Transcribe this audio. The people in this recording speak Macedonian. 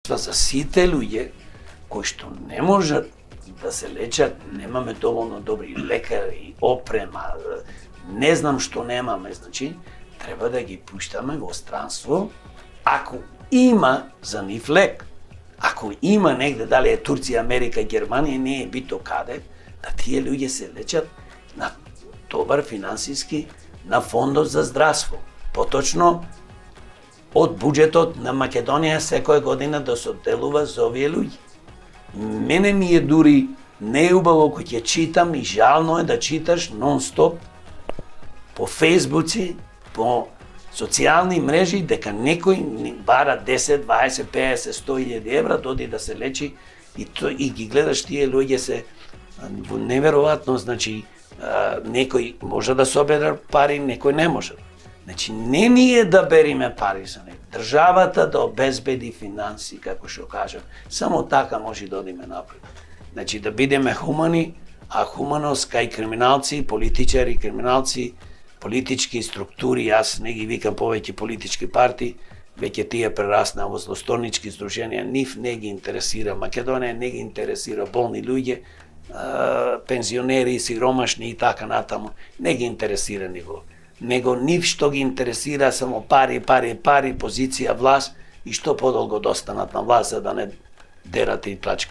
За сите луѓе кои што не можат да се лечат, немаме доволно добри лекари, опрема, не знам што немаме, значи, треба да ги пуштаме во странство, ако има за нив лек. Ако има негде, дали е Турција, Америка, Германија, не е бито каде, да тие луѓе се лечат на добар финансиски, на фондот за здравство. Поточно, од буџетот на Македонија секоја година да се одделува за овие луѓе. Мене ми е дури неубаво кој ќе читам и жално е да читаш нон-стоп по фейсбуци, по социјални мрежи, дека некој бара 10, 20, 50, 100.000 евра, доди да се лечи и ги гледаш тие луѓе се неверојатно, значи некој може да собере пари, некој не може. Значи не ние да бериме пари за него, државата да обезбеди финанси, како што кажам, само така може да одиме напред. Значи да бидеме хумани, а хуманост кај криминалци, политичари, криминалци, политички структури, јас не ги викам повеќе политички партии, веќе тие прерасна во злосторнички здруженија, нив не ги интересира Македонија, не ги интересира болни луѓе, пензионери, сиромашни и така натаму, не ги интересира него. Него нив што ги интересира само пари, пари, пари, позиција, власт и што подолго достанат на власт за да не дерат и плачкат.